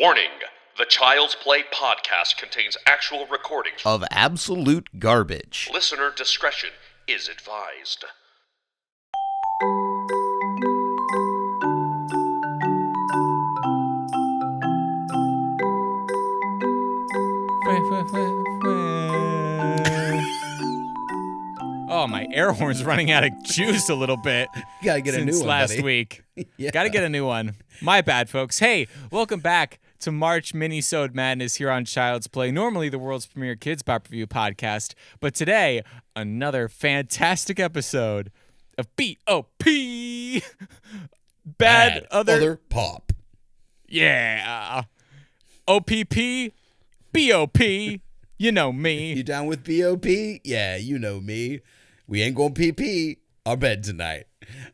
Warning, the Child's Play podcast contains actual recordings of absolute garbage. Listener discretion is advised. Oh, my air horn's running out of juice a little bit. You gotta get a new one, last buddy. week. Yeah. Gotta get a new one. My bad, folks. Hey, welcome back to March Mini-Sode Madness here on Child's Play, normally the world's premier kids pop review podcast, but today, another fantastic episode of BOP. Bad Other Pop. Yeah. OPP, BOP, you know me. You down with BOP? Yeah, you know me. We ain't gonna PP our bed tonight.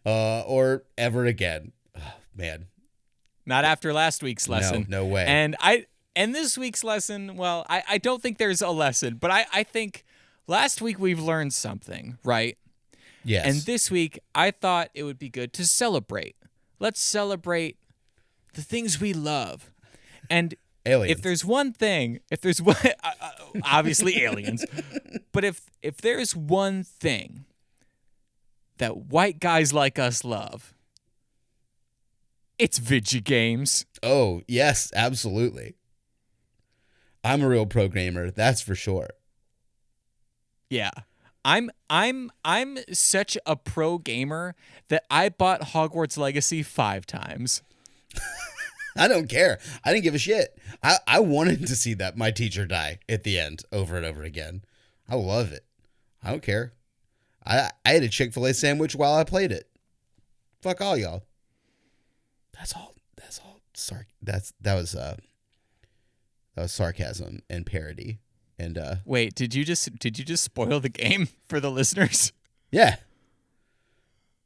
Or ever again. Oh, man. Not after last week's lesson. No way. And this week's lesson, well, I don't think there's a lesson, but I think last week we've learned something, right? Yes. And this week I thought it would be good to celebrate. Let's celebrate the things we love. And aliens. If there's one, obviously aliens, but if there's one thing that white guys like us love, it's video games. Oh, yes, absolutely. I'm a real pro gamer, that's for sure. Yeah. I'm such a pro gamer that I bought Hogwarts Legacy 5 times. I don't care. I didn't give a shit. I wanted to see that my teacher die at the end over and over again. I love it. I don't care. I ate a Chick-fil-A sandwich while I played it. Fuck all y'all. That's all. That was sarcasm and parody. And Wait, did you just spoil the game for the listeners? Yeah.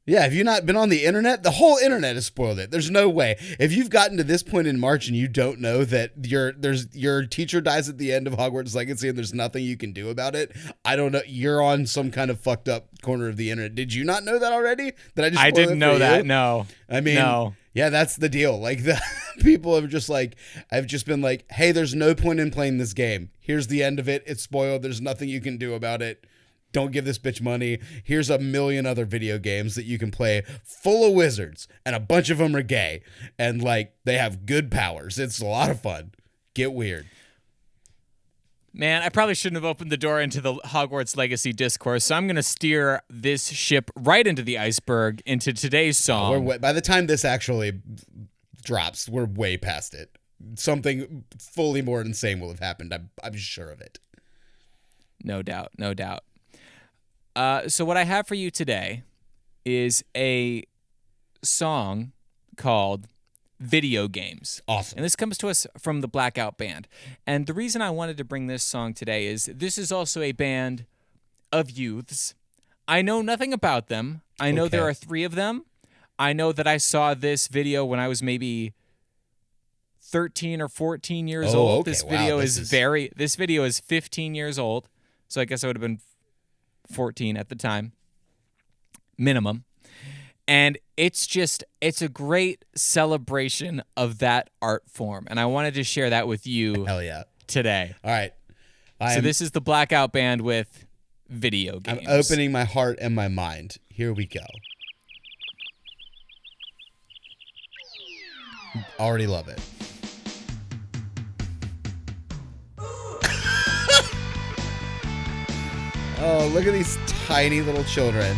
Yeah, have you not been on the internet? The whole internet has spoiled it. There's no way. If you've gotten to this point in March and you don't know that your teacher dies at the end of Hogwarts Legacy and there's nothing you can do about it, I don't know. You're on some kind of fucked up corner of the internet. Did you not know that already? I didn't know that. No. I mean, no. Yeah, that's the deal. Like, the people have just I've just been like, hey, there's no point in playing this game. Here's the end of it. It's spoiled. There's nothing you can do about it. Don't give this bitch money. Here's a million other video games that you can play full of wizards, and a bunch of them are gay, and they have good powers. It's a lot of fun. Get weird. Man, I probably shouldn't have opened the door into the Hogwarts Legacy discourse, so I'm going to steer this ship right into the iceberg, into today's song. By the time this actually drops, we're way past it. Something fully more insane will have happened. I'm sure of it. No doubt, no doubt. So what I have for you today is a song called Video Games. Awesome. And this comes to us from the Blackout band. And the reason I wanted to bring this song today is this is also a band of youths. I know nothing about them. I know there are 3 of them. I know that I saw this video when I was maybe 13 or 14 years old. Okay. This video this video is 15 years old. So I guess I would have been 14 at the time, minimum. And it's a great celebration of that art form. And I wanted to share that with you today. All right. So this is the Blackout band with Video Games. I'm opening my heart and my mind. Here we go. Already love it. Oh, look at these tiny little children.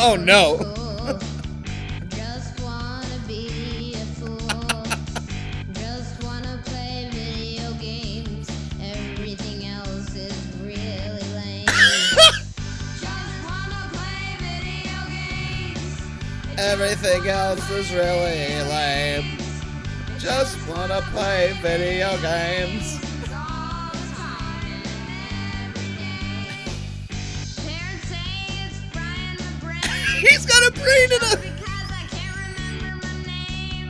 Oh no. Just wanna be a fool. Just wanna play video games. Everything else is really lame. Just wanna play video games. Everything else is really lame. Just wanna play video games. He's got a brain in a... Because I can't remember my name.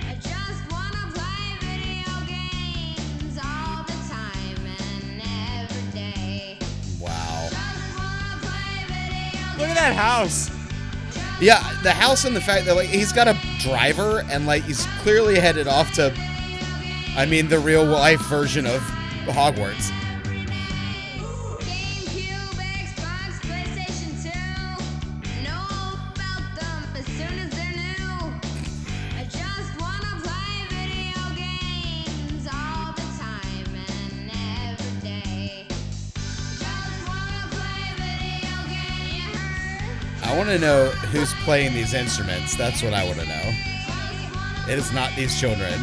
I just wanna play video games all the time and every day. Look at that house. Yeah, the house and the fact that like he's got a driver and like he's clearly headed off to, I mean, the real life version of Hogwarts. GameCube, Xbox, PlayStation 2. Know about them as soon as they're new. I just wanna play video games all the time and every day. Just wanna play video games. I want to know who's playing these instruments. That's what I want to know. It is not these children.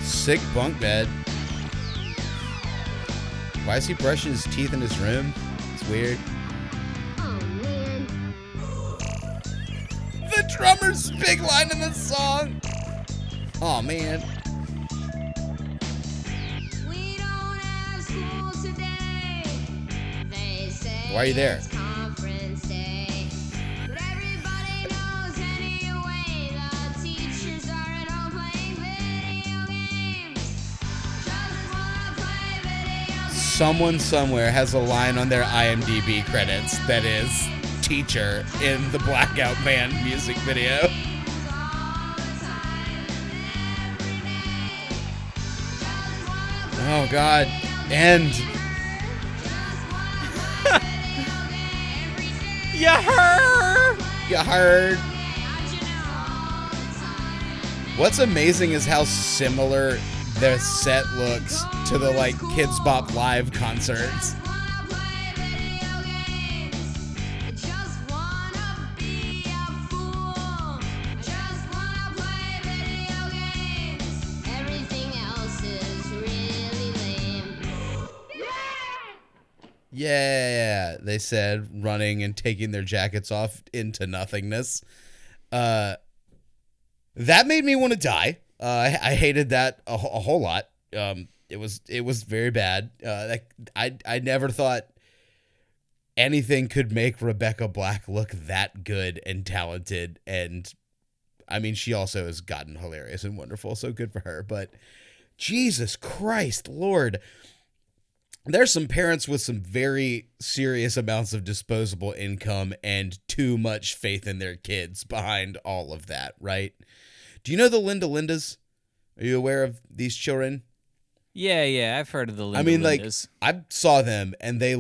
Sick bunk bed. Why is he brushing his teeth in his room? It's weird. Oh man. The drummer's big line in the song. Oh man. We don't have school today. They say Why are you there? it's conference day. But everybody knows anyway the teachers are at home playing video games. Just wanna play video games Someone somewhere has a line on their IMDb credits that is teacher in the Blackout Band music video. all the time and every day. Just wanna play Oh God. End. You heard? You heard. What's amazing is how similar their set looks to the like Kids Bop live concerts. Yeah, they said, running and taking their jackets off into nothingness. That made me want to die. I hated that a whole lot. It was very bad. I never thought anything could make Rebecca Black look that good and talented. And I mean, she also has gotten hilarious and wonderful, so good for her. But Jesus Christ, Lord. There's some parents with some very serious amounts of disposable income and too much faith in their kids behind all of that, right? Do you know the Linda Lindas? Are you aware of these children? Yeah, I've heard of the Linda I mean, Lindas. like, I saw them and they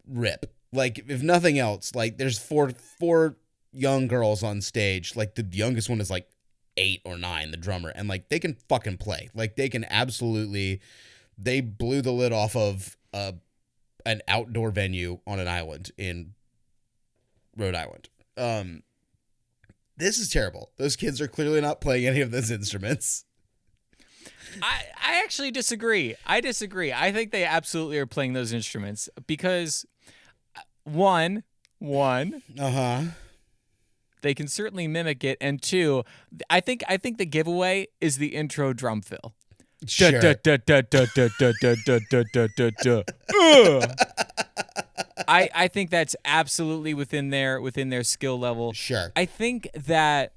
rip. Like, if nothing else, like, there's four young girls on stage. Like, the youngest one is like 8 or 9, the drummer, and like they can fucking play. Like, they can absolutely. They blew the lid off of an outdoor venue on an island in Rhode Island. This is terrible. Those kids are clearly not playing any of those instruments. I actually disagree. I think they absolutely are playing those instruments because one, they can certainly mimic it, and two, I think the giveaway is the intro drum fill. Sure. I think that's absolutely within their skill level. Sure. I think that,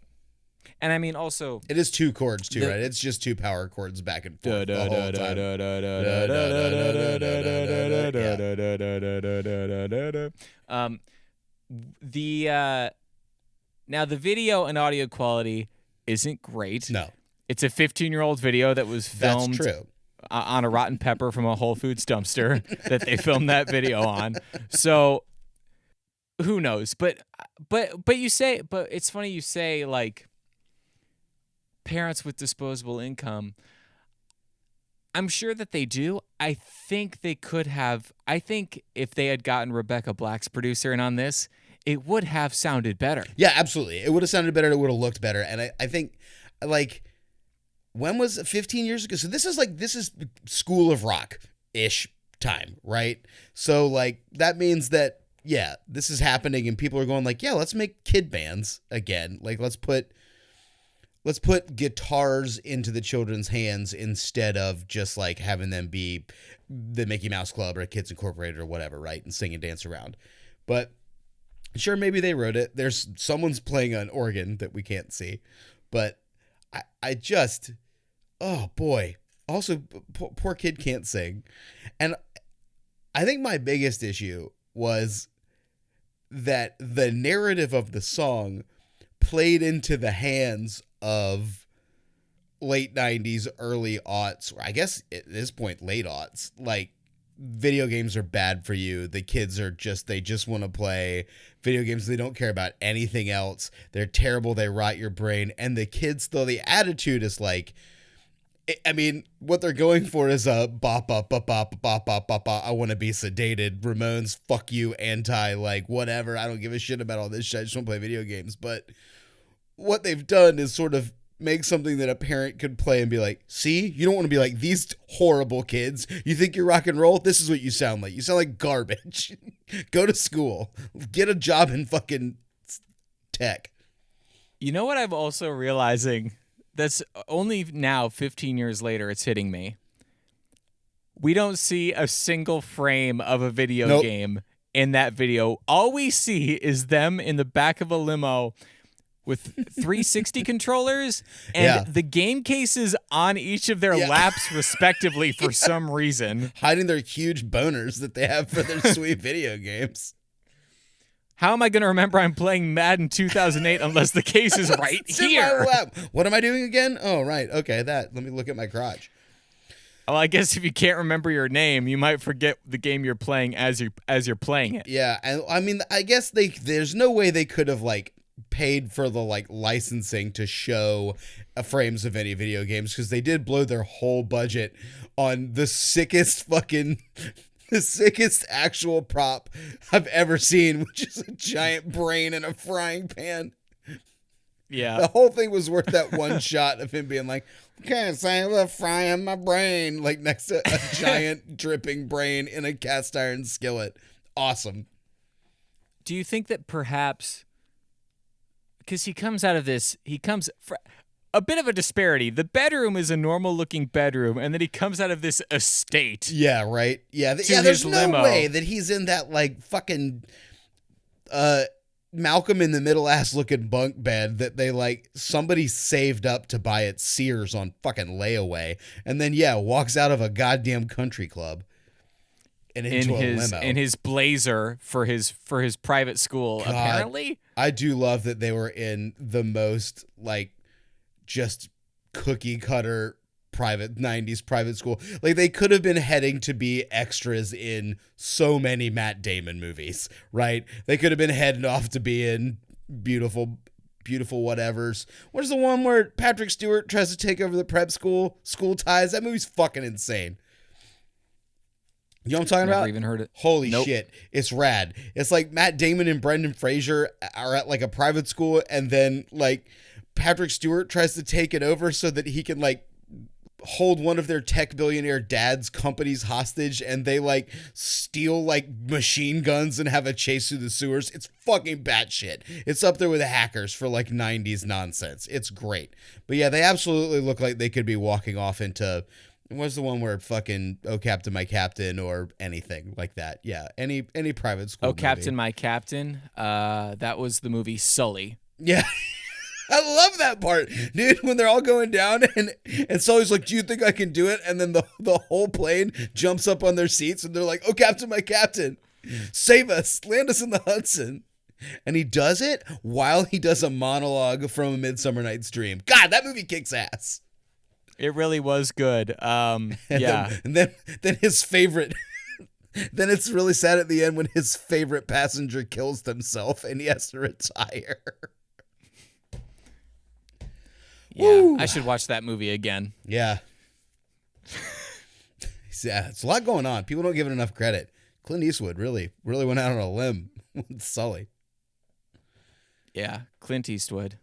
and I mean also It is 2 chords too, The- right? It's just 2 power chords back and forth the whole time. Now the video and audio quality isn't great. No, It's a 15-year-old video that was that's filmed true. on a rotten pepper from a Whole Foods dumpster that they filmed that video on. So who knows? But it's funny you say like parents with disposable income. I'm sure that they do. I think they could have. I think if they had gotten Rebecca Black's producer in on this, it would have sounded better. Yeah, absolutely. It would have sounded better. It would have looked better. And I think, like, when was it? 15 years ago? So this is School of Rock-ish time, right? So, like, that means that, yeah, this is happening and people are going like, yeah, let's make kid bands again. Like, let's put guitars into the children's hands instead of just, like, having them be the Mickey Mouse Club or Kids Incorporated or whatever, right? And sing and dance around. But sure, maybe they wrote it. Someone's playing an organ that we can't see. But I just, oh boy. Also, poor kid can't sing. And I think my biggest issue was that the narrative of the song played into the hands of late 90s, early aughts, or I guess at this point, late aughts. Like, video games are bad for you. The kids are they just want to play video games. They don't care about anything else. They're terrible. They rot your brain. And the kids, though, the attitude is like, I mean, what they're going for is a bop, bop, bop, bop, bop, bop, bop, bop. I want to be sedated. Ramones, fuck you, anti, like, whatever. I don't give a shit about all this shit. I just want to play video games. But what they've done is sort of make something that a parent could play and be like, see, you don't want to be like these horrible kids. You think you're rock and roll? This is what you sound like. You sound like garbage. Go to school. Get a job in fucking tech. You know what I'm also realizing? That's only now, 15 years later, it's hitting me. We don't see a single frame of a video game in that video. All we see is them in the back of a limo with 360 controllers and the game cases on each of their laps respectively for some reason. Hiding their huge boners that they have for their sweet video games. How am I going to remember I'm playing Madden 2008 unless the case is right here? What am I doing again? Oh, right. Okay, that. Let me look at my crotch. Well, I guess if you can't remember your name, you might forget the game you're playing as you're playing it. Yeah, and I mean, I guess there's no way they could have like paid for the like licensing to show frames of any video games, because they did blow their whole budget on the sickest actual prop I've ever seen, which is a giant brain in a frying pan. Yeah. The whole thing was worth that one shot of him being like, okay, so I'm frying my brain, like next to a giant dripping brain in a cast iron skillet. Awesome. Do you think that perhaps, because he comes out of this, a bit of a disparity. The bedroom is a normal looking bedroom, and then he comes out of this estate. Yeah, right. Yeah, to there's his no limo. way that he's in that like fucking Malcolm in the Middle ass looking bunk bed that they like somebody saved up to buy at Sears on fucking layaway, and then walks out of a goddamn country club and into a limo in his blazer for his private school. God, apparently, I do love that they were in the most like just cookie cutter private 90s private school. Like, they could have been heading to be extras in so many Matt Damon movies, right? They could have been heading off to be in beautiful whatevers. What is the one where Patrick Stewart tries to take over the prep school Ties? That movie's fucking insane. You know what I'm talking about? Never even heard it. Holy Nope. shit. It's rad. It's like Matt Damon and Brendan Fraser are at like a private school, and then like Patrick Stewart tries to take it over so that he can like hold one of their tech billionaire dad's companies hostage, and they like steal like machine guns and have a chase through the sewers. It's fucking batshit. It's up there with hackers for like 90s nonsense. It's great. But yeah, they absolutely look like they could be walking off into, what's the one where fucking Oh Captain My Captain or anything like that. Yeah, any private school Oh, movie. Captain My Captain. That was the movie Sully. Yeah. I love that part, dude, when they're all going down and Sully's like, do you think I can do it? And then the whole plane jumps up on their seats and they're like, oh, Captain, my Captain, save us, land us in the Hudson. And he does it while he does a monologue from A Midsummer Night's Dream. God, that movie kicks ass. It really was good. Yeah. And then his favorite, then it's really sad at the end when his favorite passenger kills themselves and he has to retire. Yeah, Woo. I should watch that movie again. Yeah. Yeah, it's a lot going on. People don't give it enough credit. Clint Eastwood really went out on a limb with Sully. Yeah, Clint Eastwood.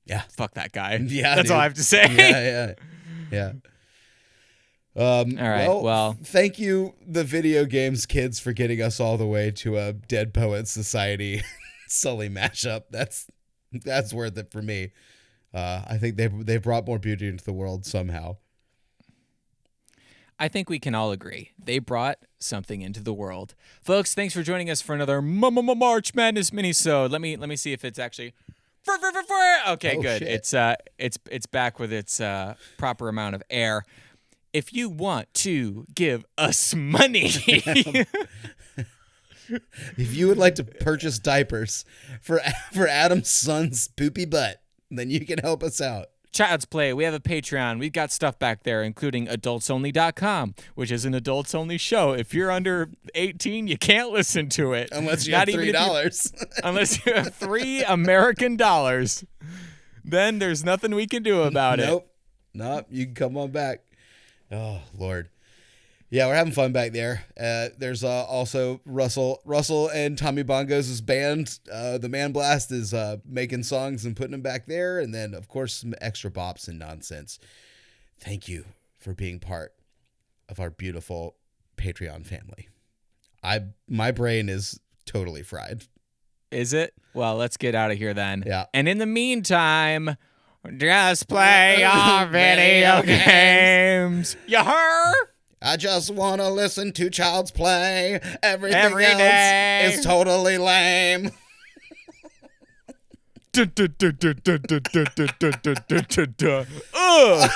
Yeah. Fuck that guy. Yeah, That's dude. all I have to say. Yeah. All right, well. Thank you, the video games kids, for getting us all the way to a Dead Poets Society Sully mashup. That's worth it for me. I think they brought more beauty into the world somehow. I think we can all agree. They brought something into the world. Folks, thanks for joining us for another March Madness minisode. Let me see if it's actually Okay, Oh, good. shit. It's back with its proper amount of air. If you want to give us money, If you would like to purchase diapers for Adam's son's poopy butt, then you can help us out. Child's Play, we have a Patreon. We've got stuff back there, including adultsonly.com, which is an adults-only show. If you're under 18, you can't listen to it. Unless you have $3. Unless you have $3 American dollars. Then there's nothing we can do about it. Nope. You can come on back. Oh, Lord. Yeah, we're having fun back there. There's also Russell and Tommy Bongo's band. The Man Blast is making songs and putting them back there. And then, of course, some extra bops and nonsense. Thank you for being part of our beautiful Patreon family. My brain is totally fried. Is it? Well, let's get out of here then. Yeah. And in the meantime, just play your video games. You heard? I just want to listen to Child's Play. Everything Every else day. is totally lame. Ugh.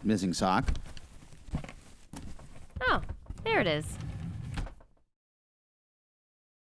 Missing sock. Oh, there it is.